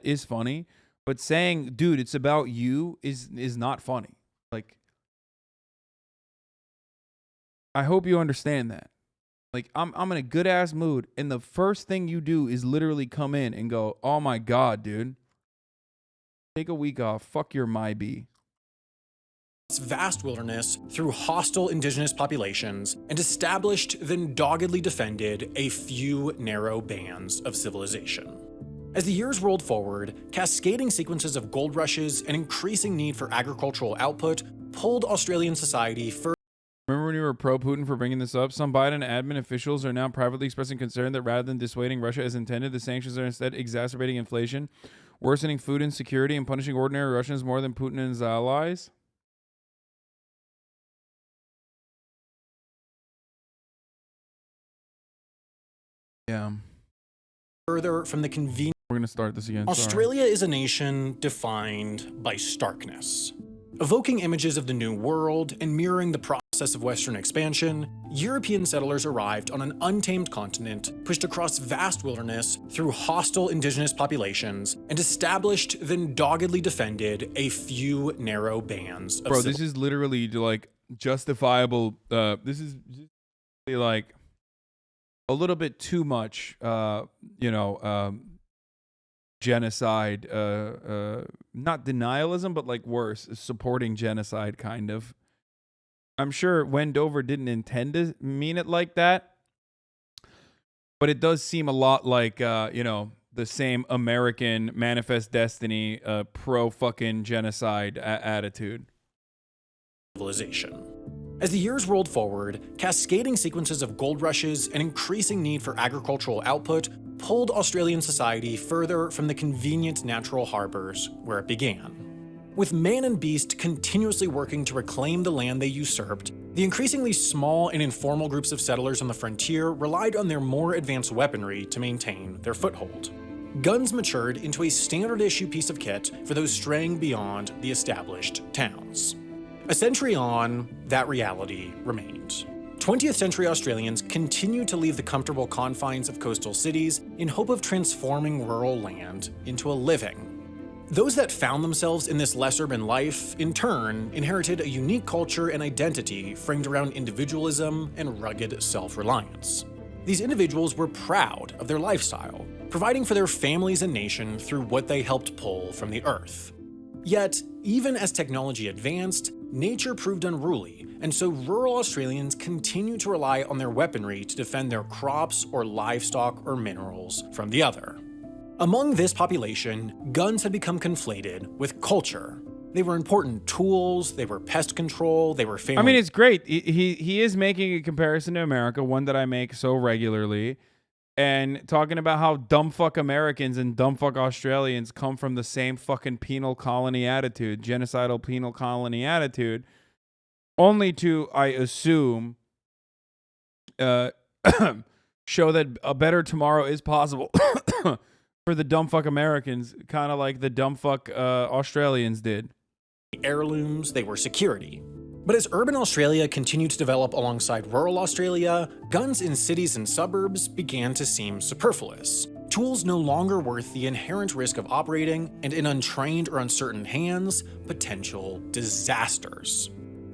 is funny, but saying, dude, it's about you is not funny. Like, I hope you understand that. Like, I'm in a good ass mood, and the first thing you do is literally come in and go, "Oh my god, dude. Take a week off. Fuck your my bee." Vast wilderness through hostile indigenous populations and established, then doggedly defended, a few narrow bands of civilization. As the years rolled forward, cascading sequences of gold rushes and increasing need for agricultural output pulled Australian society further. Remember when you were pro-Putin for bringing this up? Some Biden admin officials are now privately expressing concern that rather than dissuading Russia as intended, the sanctions are instead exacerbating inflation, worsening food insecurity, and punishing ordinary Russians more than Putin and his allies. Yeah. Further from the convenience. We're going to start this again. Australia is a nation defined by starkness. Evoking images of the New World and mirroring the process of Western expansion, European settlers arrived on an untamed continent, pushed across vast wilderness through hostile indigenous populations, and established, then doggedly defended, a few narrow bands of Bro, this is literally like justifiable. This is like a little bit too much, genocide, not denialism, but like worse, supporting genocide kind of. I'm sure Wendover didn't intend to mean it like that, but it does seem a lot like, the same American Manifest Destiny, pro fucking genocide attitude. Civilization. As the years rolled forward, cascading sequences of gold rushes and increasing need for agricultural output pulled Australian society further from the convenient natural harbors where it began. With man and beast continuously working to reclaim the land they usurped, the increasingly small and informal groups of settlers on the frontier relied on their more advanced weaponry to maintain their foothold. Guns matured into a standard-issue piece of kit for those straying beyond the established towns. A century on, that reality remained. 20th century Australians continued to leave the comfortable confines of coastal cities in hope of transforming rural land into a living. Those that found themselves in this less urban life, in turn, inherited a unique culture and identity framed around individualism and rugged self-reliance. These individuals were proud of their lifestyle, providing for their families and nation through what they helped pull from the earth. Yet, even as technology advanced, nature proved unruly, and so rural Australians continued to rely on their weaponry to defend their crops or livestock or minerals from the other. Among this population, guns had become conflated with culture. They were important tools, they were pest control, they were family. I mean, it's great. He is making a comparison to America, one that I make so regularly, and talking about how dumb fuck Americans and dumb fuck Australians come from the same fucking penal colony attitude, genocidal penal colony attitude, only to, I assume, show that a better tomorrow is possible for the dumb fuck Americans, kind of like the dumb fuck Australians did. Heirlooms, they were security. But as urban Australia continued to develop alongside rural Australia, guns in cities and suburbs began to seem superfluous. Tools no longer worth the inherent risk of operating, and in untrained or uncertain hands, potential disasters.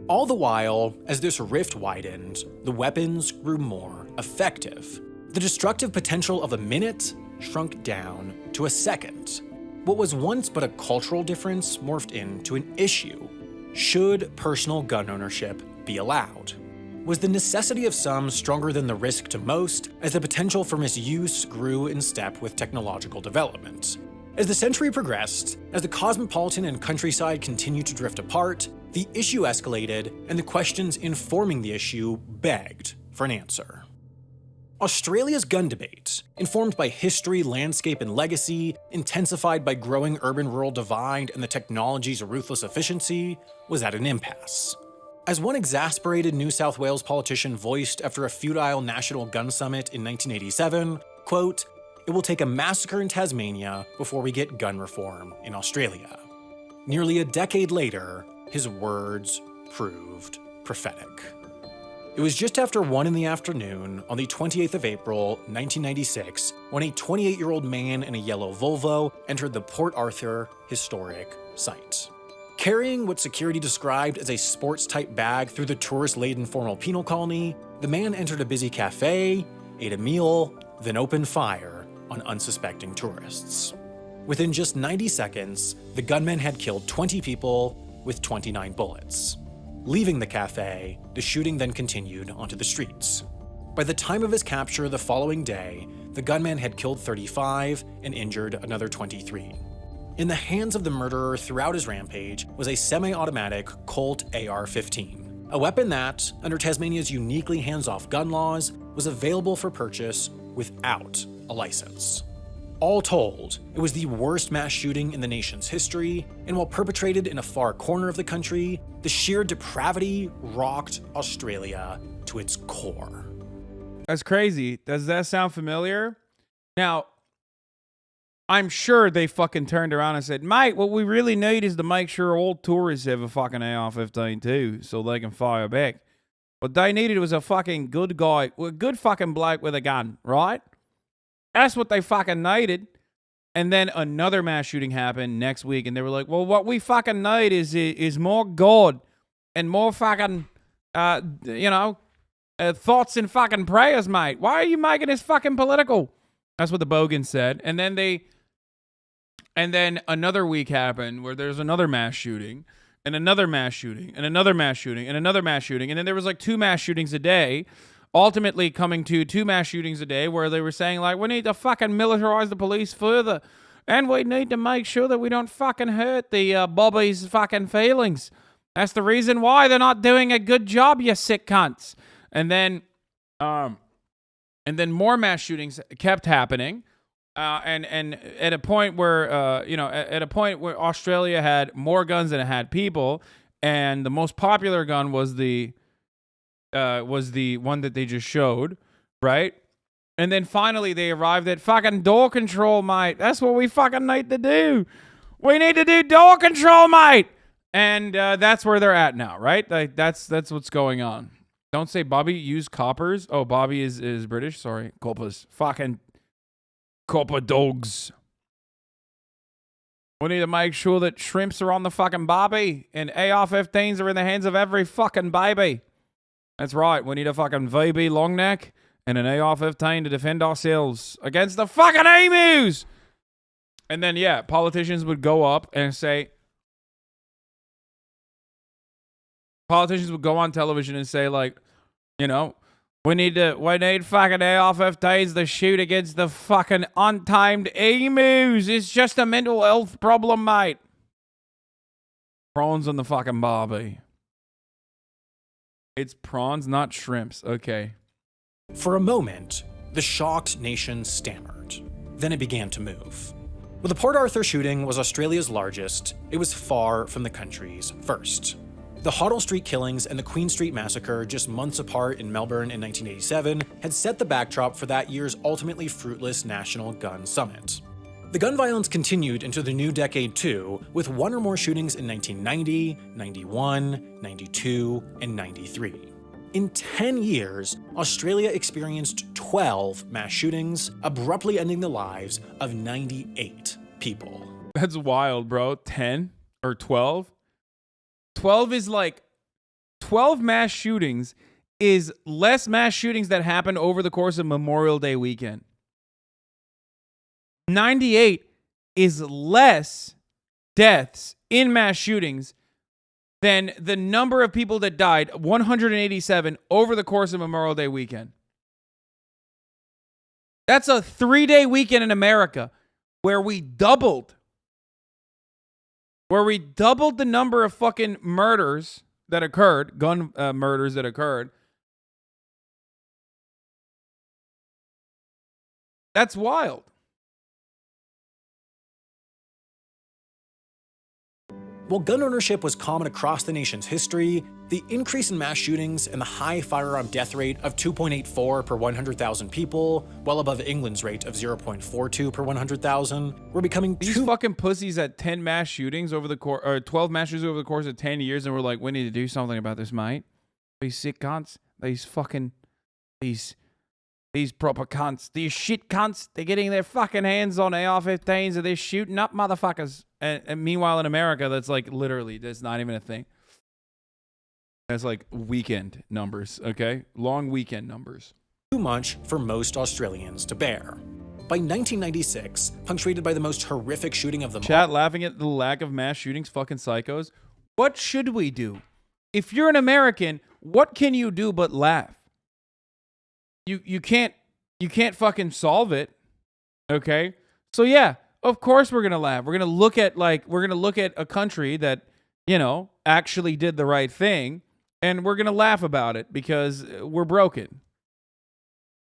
All the while, as this rift widened, the weapons grew more effective. The destructive potential of a minute shrunk down to a second. What was once but a cultural difference morphed into an issue. Should personal gun ownership be allowed? Was the necessity of some stronger than the risk to most, as the potential for misuse grew in step with technological development? As the century progressed, as the cosmopolitan and countryside continued to drift apart, the issue escalated, and the questions informing the issue begged for an answer. Australia's gun debate, informed by history, landscape, and legacy, intensified by growing urban-rural divide and the technology's ruthless efficiency, was at an impasse. As one exasperated New South Wales politician voiced after a futile national gun summit in 1987, quote, "It will take a massacre in Tasmania before we get gun reform in Australia." Nearly a decade later, his words proved prophetic. It was just after 1 in the afternoon on the 28th of April, 1996, when a 28-year-old man in a yellow Volvo entered the Port Arthur historic site. Carrying what security described as a sports-type bag through the tourist-laden formal penal colony, the man entered a busy cafe, ate a meal, then opened fire on unsuspecting tourists. Within just 90 seconds, the gunman had killed 20 people with 29 bullets. Leaving the cafe, the shooting then continued onto the streets. By the time of his capture the following day, the gunman had killed 35 and injured another 23. In the hands of the murderer throughout his rampage was a semi-automatic Colt AR-15, a weapon that, under Tasmania's uniquely hands-off gun laws, was available for purchase without a license. All told, it was the worst mass shooting in the nation's history, and while perpetrated in a far corner of the country, the sheer depravity rocked Australia to its core. That's crazy. Does that sound familiar? Now, I'm sure they fucking turned around and said, mate, what we really need is to make sure all tourists have a fucking AR-15 too, so they can fire back. What they needed was a fucking good guy, a good fucking bloke with a gun, right? That's what they fucking needed. And then another mass shooting happened next week, and they were like, well, what we fucking need is more God and more fucking, thoughts and fucking prayers, mate. Why are you making this fucking political? That's what the Bogans said. And then another week happened where there's another mass shooting, and another mass shooting, and another mass shooting, and another mass shooting. And then there was like 2 mass shootings a day, ultimately coming to 2 mass shootings a day, where they were saying, like, we need to fucking militarize the police further, and we need to make sure that we don't fucking hurt the Bobby's fucking feelings. That's the reason why they're not doing a good job, you sick cunts. And then more mass shootings kept happening, and at a point where Australia had more guns than it had people, and the most popular gun was the one that they just showed, right? And then finally they arrived at fucking door control, mate. That's what we fucking need to do. We need to do door control, mate. And that's where they're at now, right? Like that's what's going on. Don't say Bobby use coppers. Oh, Bobby is British. Sorry, coppers. Fucking copper dogs. We need to make sure that shrimps are on the fucking barbie and AR-15s are in the hands of every fucking baby. That's right. We need a fucking VB long neck and an AR-15 to defend ourselves against the fucking emus. And then, yeah, politicians would go up and say, politicians would go on television and say, like, you know, we need fucking AR-15s to shoot against the fucking untamed emus. It's just a mental health problem, mate. Prawns on the fucking barbie. It's prawns, not shrimps. Okay. For a moment, the shocked nation stammered. Then it began to move. While the Port Arthur shooting was Australia's largest, it was far from the country's first. The Hoddle Street killings and the Queen Street massacre, just months apart in Melbourne in 1987, had set the backdrop for that year's ultimately fruitless National Gun Summit. The gun violence continued into the new decade too, with 1 or more shootings in 1990, 91, 92, and 93. In 10 years, Australia experienced 12 mass shootings, abruptly ending the lives of 98 people. That's wild, bro. 10 or 12? 12 is like 12 mass shootings is less mass shootings that happened over the course of Memorial Day weekend. 98 is less deaths in mass shootings than the number of people that died, 187, over the course of Memorial Day weekend. That's a 3-day weekend in America where we doubled the number of fucking murders that occurred, gun murders that occurred. That's wild. While gun ownership was common across the nation's history, the increase in mass shootings and the high firearm death rate of 2.84 per 100,000 people, well above England's rate of 0.42 per 100,000, were becoming These fucking pussies at 10 mass shootings over the course, or 12 mass shootings over the course of 10 years, and we're like, we need to do something about this, mate. These sick cunts. These fucking, these proper cunts, these shit cunts, they're getting their fucking hands on AR-15s and they're shooting up motherfuckers. And meanwhile in America, that's like literally, that's not even a thing. That's like weekend numbers, okay? Long weekend numbers. Too much for most Australians to bear. By 1996, punctuated by the most horrific shooting of them all. Chat laughing at the lack of mass shootings, fucking psychos. What should we do? If you're an American, what can you do but laugh? You can't fucking solve it. Okay? So yeah, of course we're gonna laugh. We're gonna look at a country that, you know, actually did the right thing, and we're gonna laugh about it because we're broken.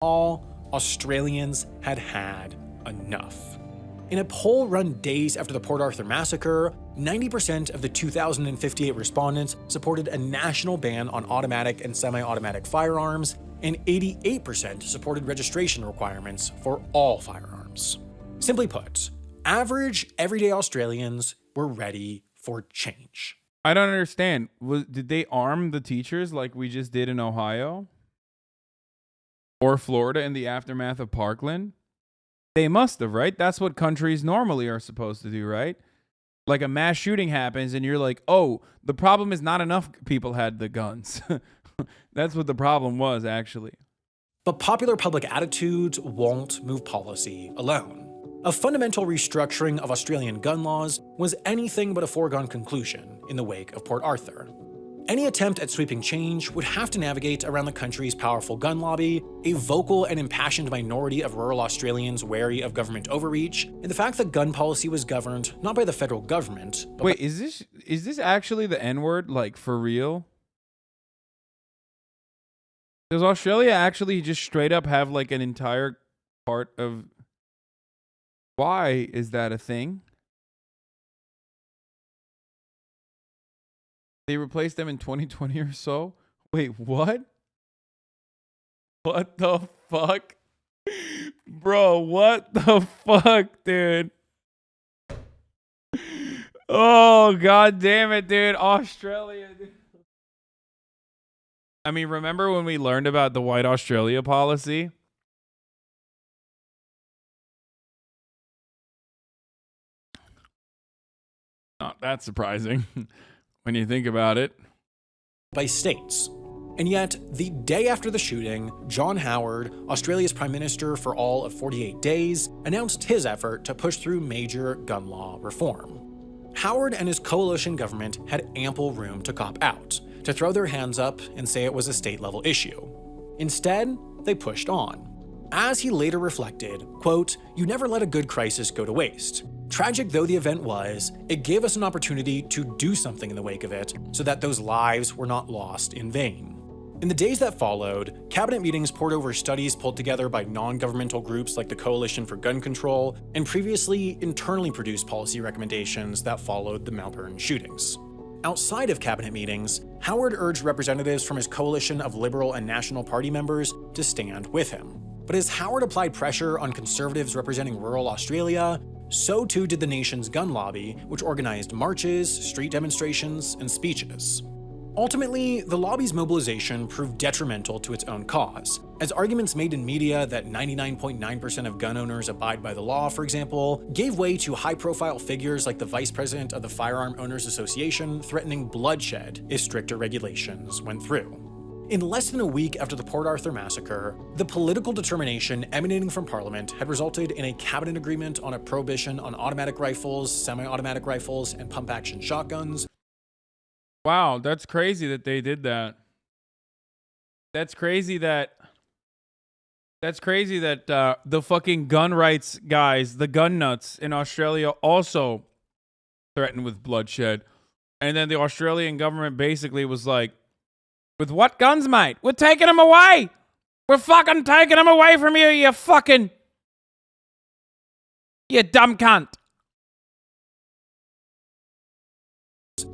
All Australians had had enough. In a poll run days after the Port Arthur massacre, 90% of the 2,058 respondents supported a national ban on automatic and semi-automatic firearms, and 88% supported registration requirements for all firearms. Simply put, average, everyday Australians were ready for change. I don't understand. Did they arm the teachers like we just did in Ohio? Or Florida in the aftermath of Parkland? They must have, right? That's what countries normally are supposed to do, right? Like a mass shooting happens and you're like, oh, the problem is not enough people had the guns. That's what the problem was, actually. But popular public attitudes won't move policy alone. A fundamental restructuring of Australian gun laws was anything but a foregone conclusion in the wake of Port Arthur. Any attempt at sweeping change would have to navigate around the country's powerful gun lobby, a vocal and impassioned minority of rural Australians wary of government overreach, and the fact that gun policy was governed not by the federal government, but Wait, is this actually the N-word, like, for real? Does Australia actually just straight up have, like, an entire part of... Why is that a thing? They replaced them in 2020 or so? Wait, what? What the fuck? Bro, what the fuck, dude? Oh, god damn it, dude. Australia, dude. I mean, remember when we learned about the White Australia policy? Not that surprising when you think about it. by states. And yet, the day after the shooting, John Howard, Australia's Prime Minister for all of 48 days, announced his effort to push through major gun law reform. Howard and his coalition government had ample room to cop out, to throw their hands up and say it was a state-level issue. Instead, they pushed on. As he later reflected, quote, "You never let a good crisis go to waste. Tragic though the event was, it gave us an opportunity to do something in the wake of it so that those lives were not lost in vain." In the days that followed, cabinet meetings poured over studies pulled together by non-governmental groups like the Coalition for Gun Control and previously internally produced policy recommendations that followed the Melbourne shootings. Outside of cabinet meetings, Howard urged representatives from his coalition of Liberal and National Party members to stand with him. But as Howard applied pressure on conservatives representing rural Australia, so too did the nation's gun lobby, which organized marches, street demonstrations, and speeches. Ultimately, the lobby's mobilization proved detrimental to its own cause, as arguments made in media that 99.9% of gun owners abide by the law, for example, gave way to high-profile figures like the vice president of the Firearm Owners Association threatening bloodshed if stricter regulations went through. In less than a week after the Port Arthur massacre, the political determination emanating from Parliament had resulted in a cabinet agreement on a prohibition on automatic rifles, semi-automatic rifles, and pump-action shotguns. Wow, that's crazy that they did that. That's crazy that the fucking gun rights guys, the gun nuts in Australia also threatened with bloodshed. And then the Australian government basically was like, with what guns, mate? We're taking them away. We're fucking taking them away from you, you dumb cunt.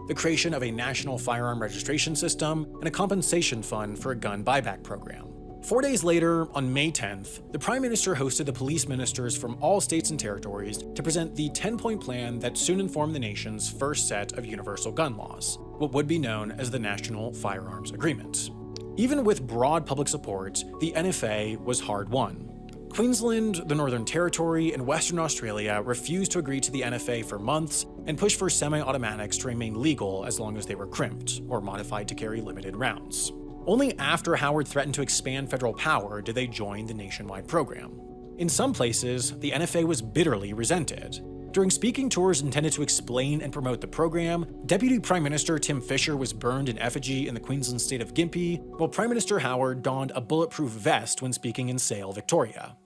The creation of a national firearm registration system, and a compensation fund for a gun buyback program. 4 days later, on May 10th, the Prime Minister hosted the police ministers from all states and territories to present the 10-point plan that soon informed the nation's first set of universal gun laws, what would be known as the National Firearms Agreement. Even with broad public support, the NFA was hard won. Queensland, the Northern Territory, and Western Australia refused to agree to the NFA for months and pushed for semi-automatics to remain legal as long as they were crimped, or modified to carry limited rounds. Only after Howard threatened to expand federal power did they join the nationwide program. In some places, the NFA was bitterly resented. During speaking tours intended to explain and promote the program, Deputy Prime Minister Tim Fisher was burned in effigy in the Queensland state of Gympie, while Prime Minister Howard donned a bulletproof vest when speaking in Sale, Victoria.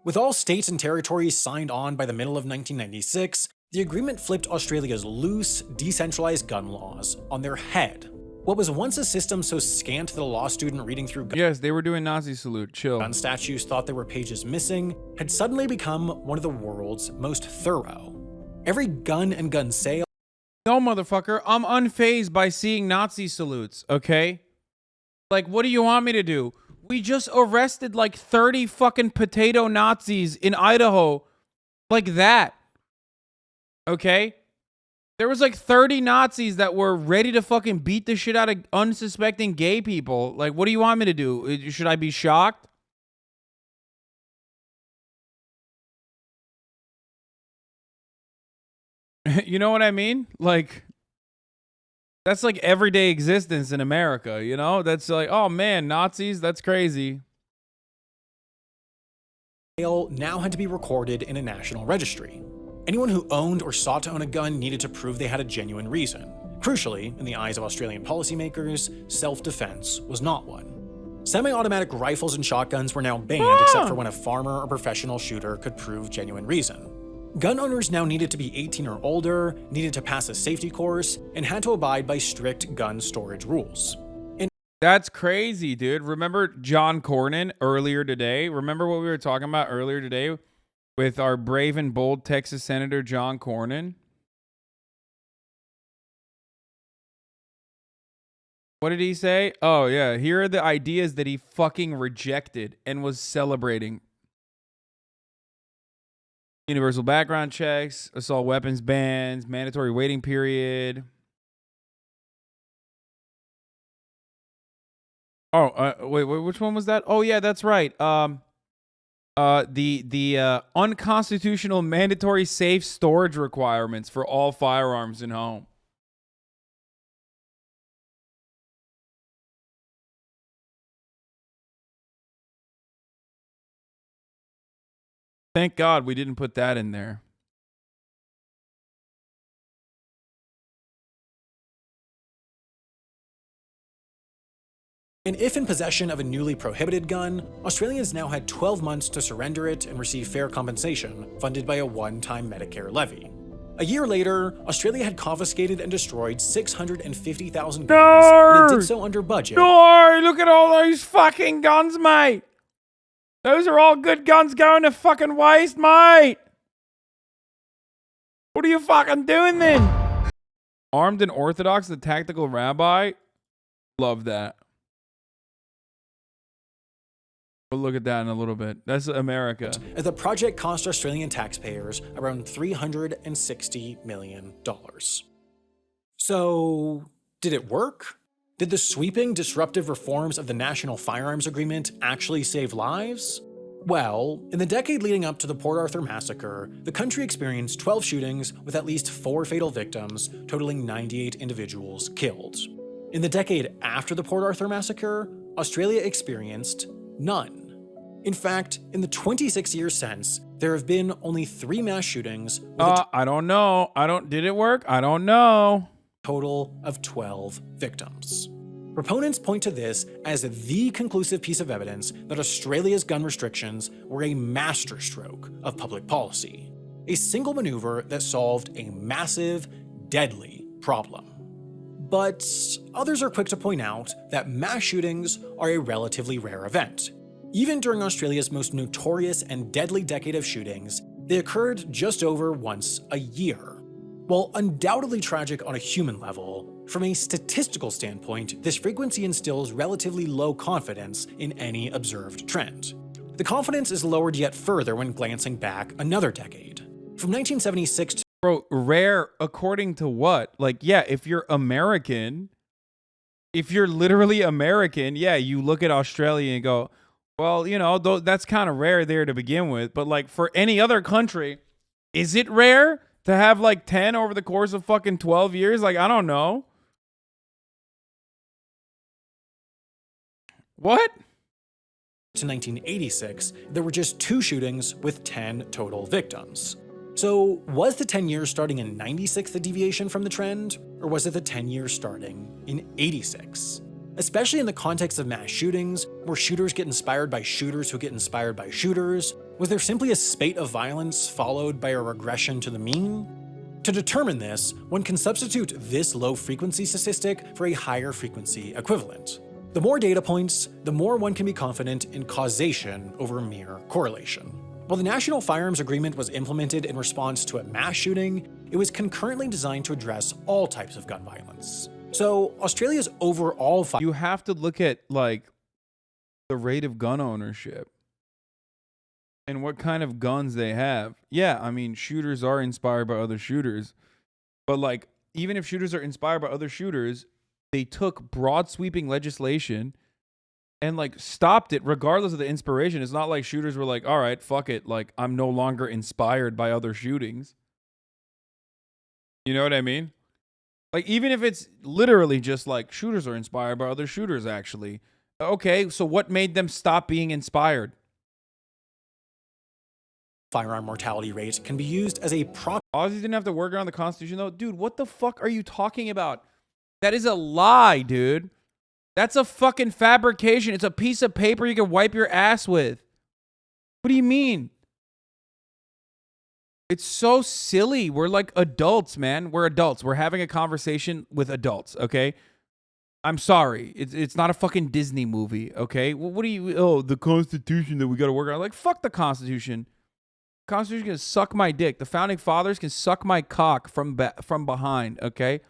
With all states and territories signed on by the middle of 1996, the agreement flipped Australia's loose, decentralized gun laws on their head. What was once a system so scant that a law student reading through Yes, they were doing Nazi salute. Chill. gun statutes thought there were pages missing had suddenly become one of the world's most thorough. Every gun and gun sale No, motherfucker. I'm unfazed by seeing Nazi salutes, okay? Like, what do you want me to do? We just arrested like 30 fucking potato Nazis in Idaho. Like that. Okay? There was like 30 Nazis that were ready to fucking beat the shit out of unsuspecting gay people. Like, what do you want me to do? Should I be shocked? You know what I mean? Like, that's like everyday existence in America, you know? That's like, oh man, Nazis, that's crazy. now had to be recorded in a national registry. Anyone who owned or sought to own a gun needed to prove they had a genuine reason. Crucially, in the eyes of Australian policymakers, self-defense was not one. Semi-automatic rifles and shotguns were now banned except for when a farmer or professional shooter could prove genuine reason. Gun owners now needed to be 18 or older, needed to pass a safety course, and had to abide by strict gun storage rules. That's crazy, dude. Remember John Cornyn earlier today? Remember what we were talking about earlier today with our brave and bold Texas Senator John Cornyn? What did he say? Oh, yeah. Here are the ideas that he fucking rejected and was celebrating. Universal background checks, assault weapons bans, mandatory waiting period. Oh, wait, which one was that? Oh, yeah, that's right. The unconstitutional mandatory safe storage requirements for all firearms in home. Thank God we didn't put that in there. And if in possession of a newly prohibited gun, Australians now had 12 months to surrender it and receive fair compensation funded by a one-time Medicare levy. A year later, Australia had confiscated and destroyed 650,000 guns, and it did so under budget. No, look at all those fucking guns, mate. Those are all good guns going to fucking waste, mate. What are you fucking doing then? Armed and Orthodox, the tactical rabbi. Love that. We'll look at that in a little bit. That's America. The project cost Australian taxpayers around $360 million. So, did it work? Did the sweeping, disruptive reforms of the National Firearms Agreement actually save lives? Well, in the decade leading up to the Port Arthur massacre, the country experienced 12 shootings with at least 4 fatal victims, totaling 98 individuals killed. In the decade after the Port Arthur massacre, Australia experienced none. In fact, in the 26 years since, there have been only 3 mass shootings with I don't know. Did it work? I don't know. Total of 12 victims. Proponents point to this as the conclusive piece of evidence that Australia's gun restrictions were a masterstroke of public policy, a single maneuver that solved a massive, deadly problem. But others are quick to point out that mass shootings are a relatively rare event. Even during Australia's most notorious and deadly decade of shootings, they occurred just over once a year. While undoubtedly tragic on a human level, from a statistical standpoint, this frequency instills relatively low confidence in any observed trend. The confidence is lowered yet further when glancing back another decade. From 1976 to Bro, rare according to what? Like, yeah, if you're American, if you're literally American, yeah, you look at Australia and go, well, you know, that's kind of rare there to begin with. But like for any other country, is it rare to have like 10 over the course of fucking 12 years? Like, I don't know. What? To 1986, there were just 2 shootings with 10 total victims. So, was the 10 years starting in 96 the deviation from the trend, or was it the 10 years starting in 86? Especially in the context of mass shootings, where shooters get inspired by shooters who get inspired by shooters, was there simply a spate of violence followed by a regression to the mean? To determine this, one can substitute this low frequency statistic for a higher frequency equivalent. The more data points, the more one can be confident in causation over mere correlation. While the National Firearms Agreement was implemented in response to a mass shooting, it was concurrently designed to address all types of gun violence. So, Australia's overall You have to look at like the rate of gun ownership and what kind of guns they have. Yeah, I mean, shooters are inspired by other shooters, but like even if shooters are inspired by other shooters, they took broad sweeping legislation and like stopped it regardless of the inspiration. It's not like shooters were like, all right, fuck it. Like, I'm no longer inspired by other shootings. You know what I mean? Like, even if it's literally just like shooters are inspired by other shooters, actually. Okay, so what made them stop being inspired? firearm mortality rate can be used as a proxy. Aussies didn't have to work around the Constitution, though. Dude, what the fuck are you talking about? That is a lie, dude. That's a fucking fabrication. It's a piece of paper you can wipe your ass with. What do you mean? It's so silly. We're like adults, man. We're adults. We're having a conversation with adults, okay? I'm sorry. It's not a fucking Disney movie, okay? What do you... Oh, the Constitution that we got to work on. Like, fuck the Constitution. The Constitution can suck my dick. The Founding Fathers can suck my cock from behind, okay?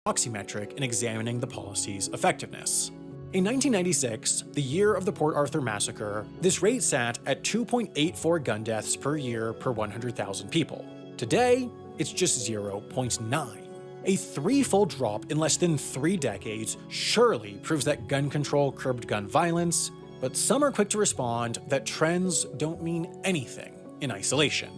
Proxy metric in examining the policy's effectiveness. In 1996, the year of the Port Arthur massacre, this rate sat at 2.84 gun deaths per year per 100,000 people. Today, it's just 0.9. A threefold drop in less than 3 decades surely proves that gun control curbed gun violence, but some are quick to respond that trends don't mean anything in isolation.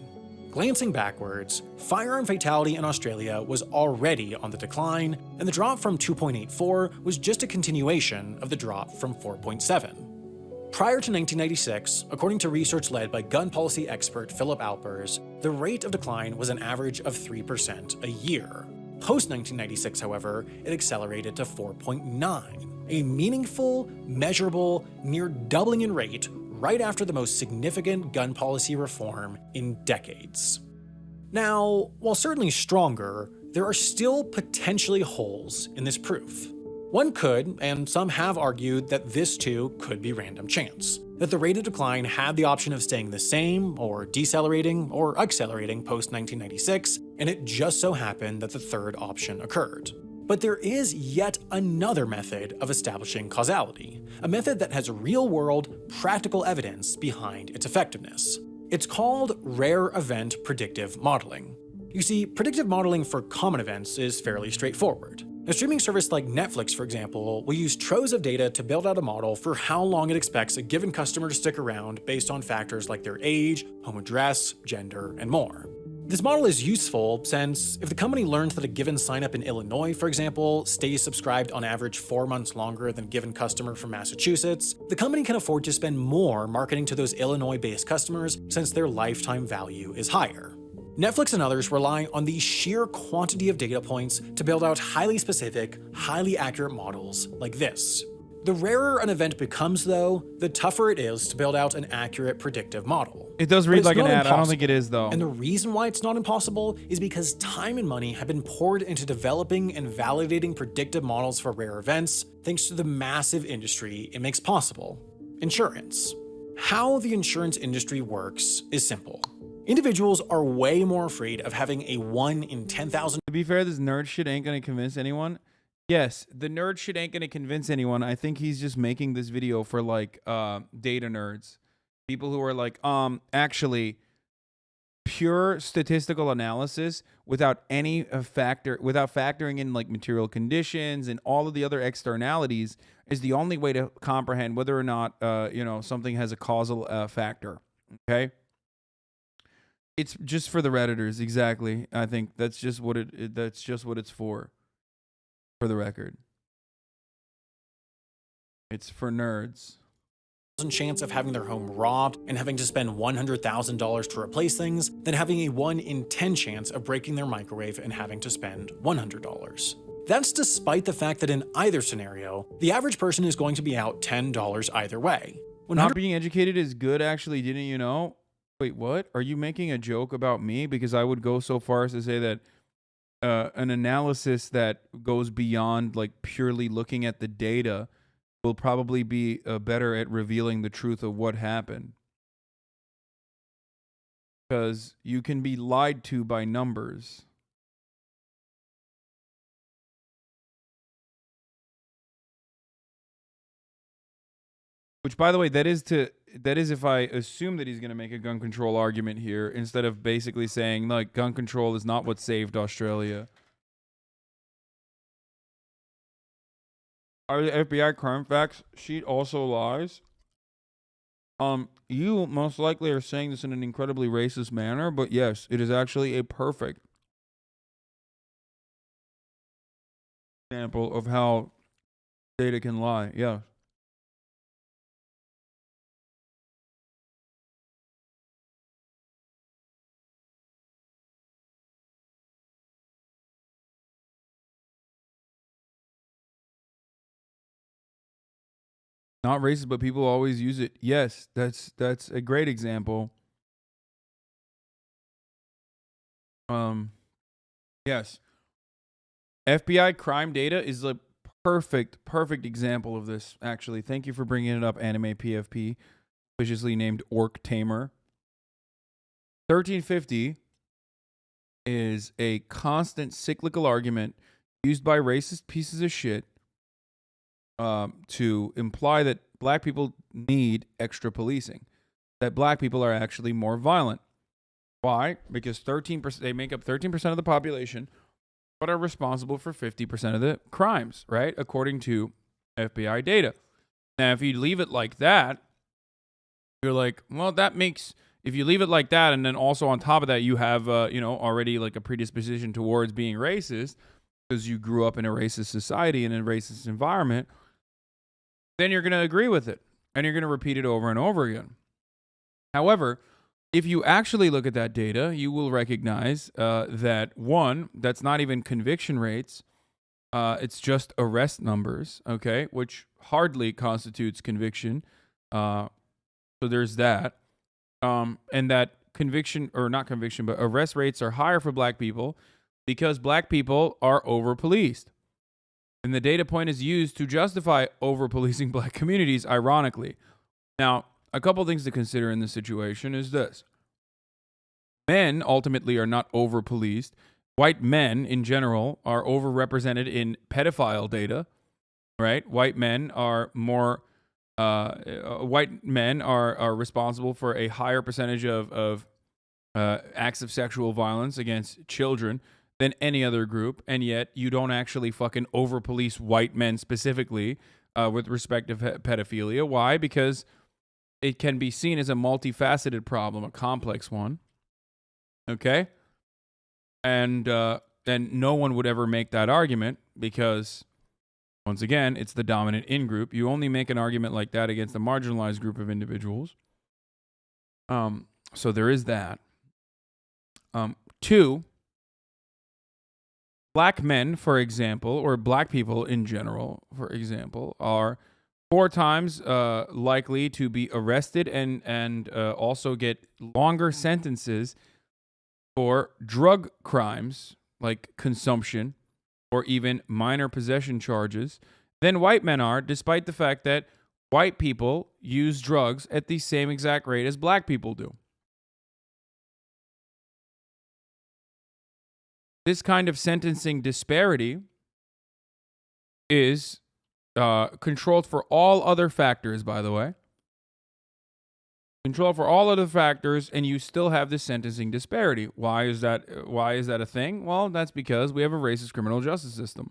Glancing backwards, firearm fatality in Australia was already on the decline, and the drop from 2.84 was just a continuation of the drop from 4.7. Prior to 1996, according to research led by gun policy expert Philip Alpers, the rate of decline was an average of 3% a year. Post-1996, however, it accelerated to 4.9, a meaningful, measurable, near doubling in rate right after the most significant gun policy reform in decades. Now, while certainly stronger, there are still potentially holes in this proof. One could, and some have argued, that this too could be random chance, that the rate of decline had the option of staying the same, or decelerating, or accelerating post-1996, and it just so happened that the third option occurred. But there is yet another method of establishing causality, a method that has real-world, practical evidence behind its effectiveness. It's called rare event predictive modeling. You see, predictive modeling for common events is fairly straightforward. A streaming service like Netflix, for example, will use troves of data to build out a model for how long it expects a given customer to stick around based on factors like their age, home address, gender, and more. This model is useful since if the company learns that a given sign-up in Illinois, for example, stays subscribed on average 4 months longer than a given customer from Massachusetts, the company can afford to spend more marketing to those Illinois-based customers since their lifetime value is higher. Netflix and others rely on the sheer quantity of data points to build out highly specific, highly accurate models like this. The rarer an event becomes, though, the tougher it is to build out an accurate predictive model. It does read like an ad. I don't think it is, though. And the reason why it's not impossible is because time and money have been poured into developing and validating predictive models for rare events, thanks to the massive industry it makes possible: insurance. How the insurance industry works is simple. Individuals are way more afraid of having a 1 in 10,000. To be fair, this nerd shit ain't gonna convince anyone. Yes, the nerd shit ain't gonna convince anyone. I think he's just making this video for like data nerds. People who are like, actually, pure statistical analysis without any without factoring in like material conditions and all of the other externalities is the only way to comprehend whether or not something has a causal factor. Okay, it's just for the redditors. Exactly. I think that's just what that's just what it's for the record. It's for nerds. Chance of having their home robbed and having to spend $100,000 to replace things than having a 1 in 10 chance of breaking their microwave and having to spend $100. That's despite the fact that in either scenario, the average person is going to be out $10 either way. Not being educated is good, actually, didn't you know? Wait, what? Are you making a joke about me? Because I would go so far as to say that an analysis that goes beyond like purely looking at the data will probably be better at revealing the truth of what happened. Because you can be lied to by numbers. Which, by the way, that is if I assume that he's going to make a gun control argument here, instead of basically saying, like, gun control is not what saved Australia. Are the FBI crime facts sheet also lies? You most likely are saying this in an incredibly racist manner, but yes, it is actually a perfect example of how data can lie. Yeah. Not racist, but people always use it. Yes, that's a great example. Yes. FBI crime data is a perfect example of this, actually. Thank you for bringing it up, Anime PFP, viciously named Orc Tamer. 1350 is a constant cyclical argument used by racist pieces of shit to imply that black people need extra policing, that black people are actually more violent. Why? Because 13%, they make up 13% of the population, but are responsible for 50% of the crimes, right? According to FBI data. Now, if you leave it like that, you're like, well, that makes, if you leave it like that, and then also on top of that, you have, already like a predisposition towards being racist because you grew up in a racist society and in a racist environment, then you're going to agree with it and you're going to repeat it over and over again. However, if you actually look at that data, you will recognize that, one, that's not even conviction rates. It's just arrest numbers, okay, which hardly constitutes conviction. So there's that. And that conviction, or not conviction, but arrest rates are higher for black people because black people are over-policed. And the data point is used to justify over-policing black communities, ironically. Now, a couple things to consider in this situation is this. Men ultimately are not over-policed. White men in general are overrepresented in pedophile data, right? White men are more, white men are responsible for a higher percentage of acts of sexual violence against children than any other group, and yet you don't actually fucking over-police white men specifically with respect to pedophilia. Why? Because it can be seen as a multifaceted problem, a complex one. Okay? And no one would ever make that argument because, once again, it's the dominant in-group. You only make an argument like that against a marginalized group of individuals. So there is that. Two, black men, for example, or black people in general, for example, are 4 times likely to be arrested and also get longer sentences for drug crimes like consumption or even minor possession charges than white men are, despite the fact that white people use drugs at the same exact rate as black people do. This kind of sentencing disparity is controlled for all other factors, by the way. Control for all other factors, and you still have this sentencing disparity. Why is that a thing? Well, that's because we have a racist criminal justice system.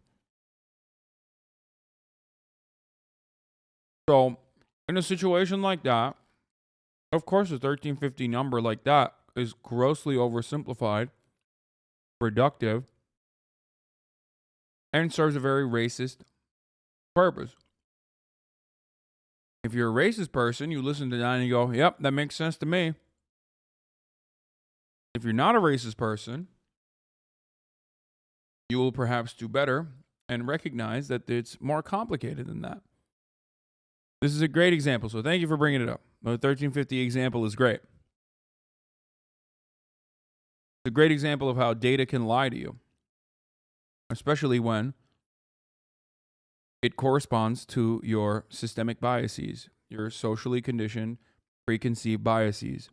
So, in a situation like that, of course, a 1350 number like that is grossly oversimplified, reductive, and serves a very racist purpose. If you're a racist person, you listen to that and you go, yep, that makes sense to me. If you're not a racist person, you will perhaps do better and recognize that it's more complicated than that. This is a great example, so thank you for bringing it up. The 1350 example is great. It's a great example of how data can lie to you, especially when it corresponds to your systemic biases, your socially conditioned preconceived biases.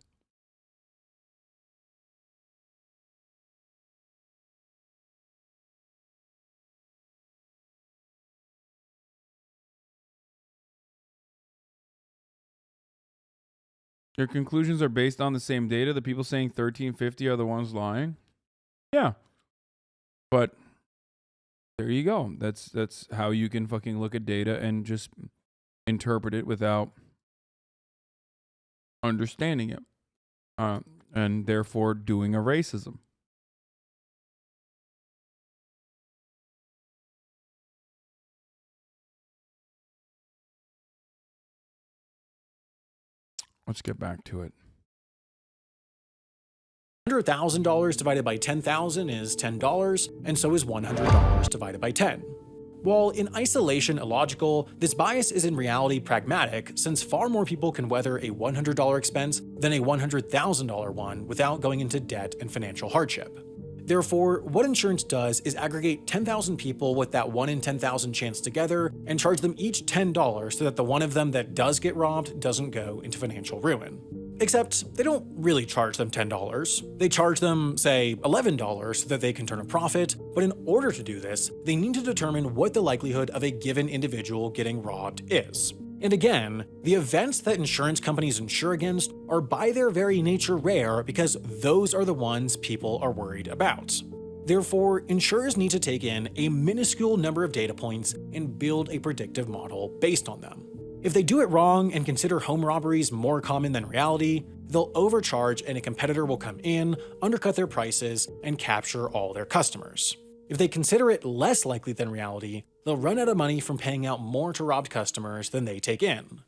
Your conclusions are based on the same data. The people saying 1350 are the ones lying. Yeah. But there you go. That's how you can fucking look at data and just interpret it without understanding it. And therefore doing a racism. Let's get back to it. $100,000 divided by 10,000 is $10, and so is $100 divided by 10. While in isolation illogical, this bias is in reality pragmatic, since far more people can weather a $100 expense than a $100,000 one without going into debt and financial hardship. Therefore, what insurance does is aggregate 10,000 people with that 1 in 10,000 chance together and charge them each $10 so that the one of them that does get robbed doesn't go into financial ruin. Except they don't really charge them $10. They charge them, say, $11 so that they can turn a profit, but in order to do this, they need to determine what the likelihood of a given individual getting robbed is. And again, the events that insurance companies insure against are by their very nature rare because those are the ones people are worried about. Therefore, insurers need to take in a minuscule number of data points and build a predictive model based on them. If they do it wrong and consider home robberies more common than reality, they'll overcharge and a competitor will come in, undercut their prices, and capture all their customers. If they consider it less likely than reality, they'll run out of money from paying out more to robbed customers than they take in.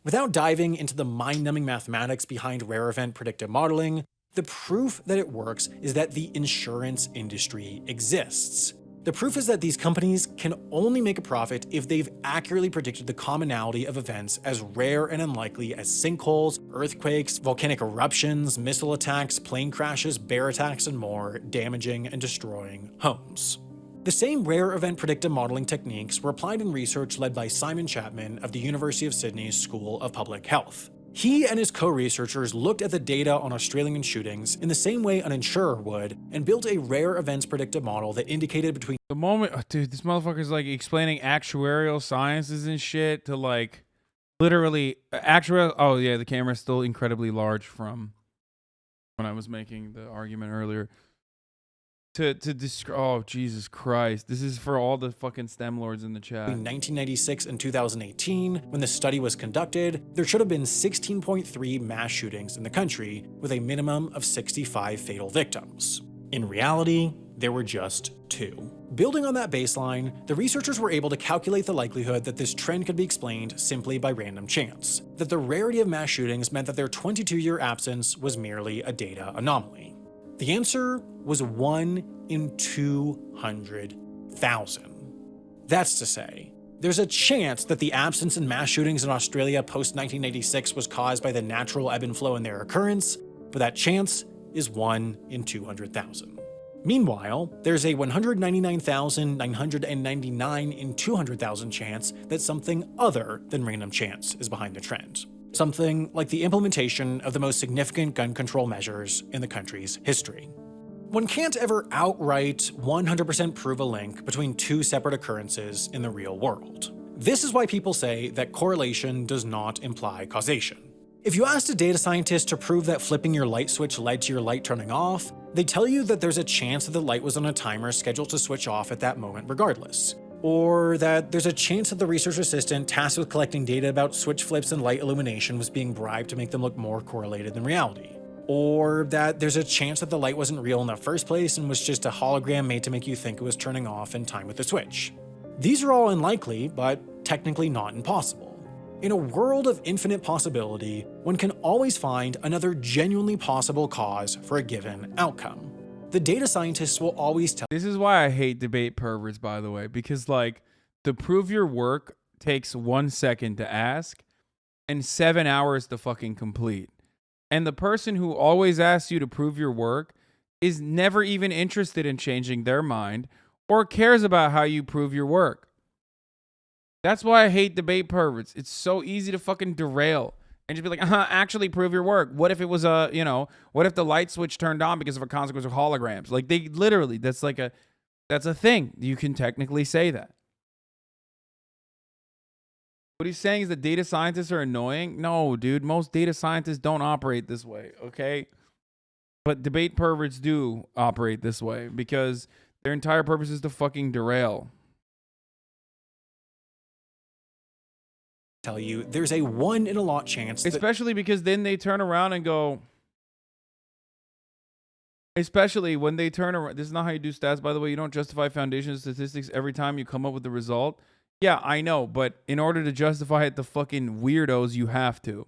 Without diving into the mind-numbing mathematics behind rare event predictive modeling, the proof that it works is that the insurance industry exists. The proof is that these companies can only make a profit if they've accurately predicted the commonality of events as rare and unlikely as sinkholes, earthquakes, volcanic eruptions, missile attacks, plane crashes, bear attacks, and more, damaging and destroying homes. The same rare event predictive modeling techniques were applied in research led by Simon Chapman of the University of Sydney's School of Public Health. He and his co-researchers looked at the data on Australian shootings in the same way an insurer would and built a rare events predictive model that indicated between The moment, dude, this motherfucker's like explaining actuarial sciences and shit to like literally actuarial. Oh yeah, the camera's still incredibly large from when I was making the argument earlier. To describe, oh Jesus Christ, this is for all the fucking STEM lords in the chat. In 1996 and 2018, when the study was conducted, there should have been 16.3 mass shootings in the country, with a minimum of 65 fatal victims. In reality, there were just 2. Building on that baseline, the researchers were able to calculate the likelihood that this trend could be explained simply by random chance, that the rarity of mass shootings meant that their 22-year absence was merely a data anomaly. The answer was 1 in 200,000. That's to say, there's a chance that the absence in mass shootings in Australia post-1986 was caused by the natural ebb and flow in their occurrence, but that chance is 1 in 200,000. Meanwhile, there's a 199,999 in 200,000 chance that something other than random chance is behind the trend. Something like the implementation of the most significant gun control measures in the country's history. One can't ever outright 100% prove a link between 2 separate occurrences in the real world. This is why people say that correlation does not imply causation. If you asked a data scientist to prove that flipping your light switch led to your light turning off, they'd tell you that there's a chance that the light was on a timer scheduled to switch off at that moment regardless. Or that there's a chance that the research assistant tasked with collecting data about switch flips and light illumination was being bribed to make them look more correlated than reality. Or that there's a chance that the light wasn't real in the first place and was just a hologram made to make you think it was turning off in time with the switch. These are all unlikely, but technically not impossible. In a world of infinite possibility, one can always find another genuinely possible cause for a given outcome. The data scientists will always tell— This is why I hate debate perverts, by the way, because like to prove your work takes 1 second to ask and 7 hours to fucking complete. And the person who always asks you to prove your work is never even interested in changing their mind or cares about how you prove your work. That's why I hate debate perverts. It's so easy to fucking derail and just be like, actually prove your work. What if it was what if the light switch turned on because of a consequence of holograms? Like they literally, that's a thing. You can technically say that. What he's saying is that data scientists are annoying. No, dude, most data scientists don't operate this way, okay? But debate perverts do operate this way because their entire purpose is to fucking derail. tell you there's a 1 in a lot chance that— Especially because then they turn around and go, especially when they turn around, this is not how you do stats, by the way. You don't justify foundation statistics every time you come up with the result. Yeah, I know, but in order to justify it, the fucking weirdos, you have to.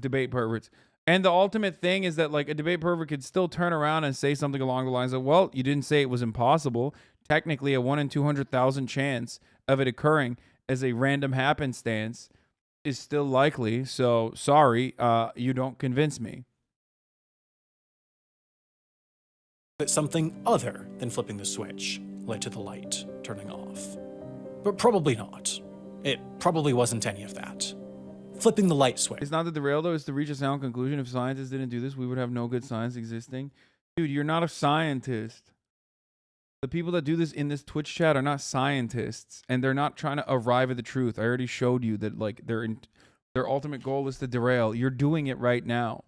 Debate perverts. And the ultimate thing is that like a debate pervert could still turn around and say something along the lines of, well, you didn't say it was impossible. Technically, a 1 in 200,000 chance of it occurring as a random happenstance is still likely. So sorry, you don't convince me. that something other than flipping the switch led to the light turning off. But probably not. It probably wasn't any of that. Flipping the light switch— It's not the derail, though. It's to reach a sound conclusion. If scientists didn't do this, we would have no good science existing. Dude, you're not a scientist. The people that do this in this Twitch chat are not scientists, and they're not trying to arrive at the truth. I already showed you that like their ultimate goal is to derail. You're doing it right now.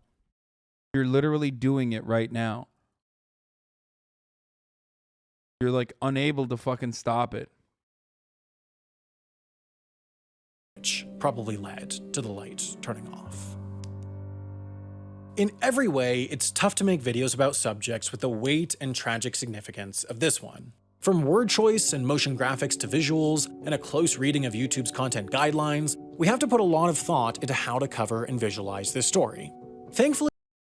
You're literally doing it right now. You're like unable to fucking stop it. which probably led to the light turning off. In every way, it's tough to make videos about subjects with the weight and tragic significance of this one. From word choice and motion graphics to visuals and a close reading of YouTube's content guidelines, we have to put a lot of thought into how to cover and visualize this story. Thankfully,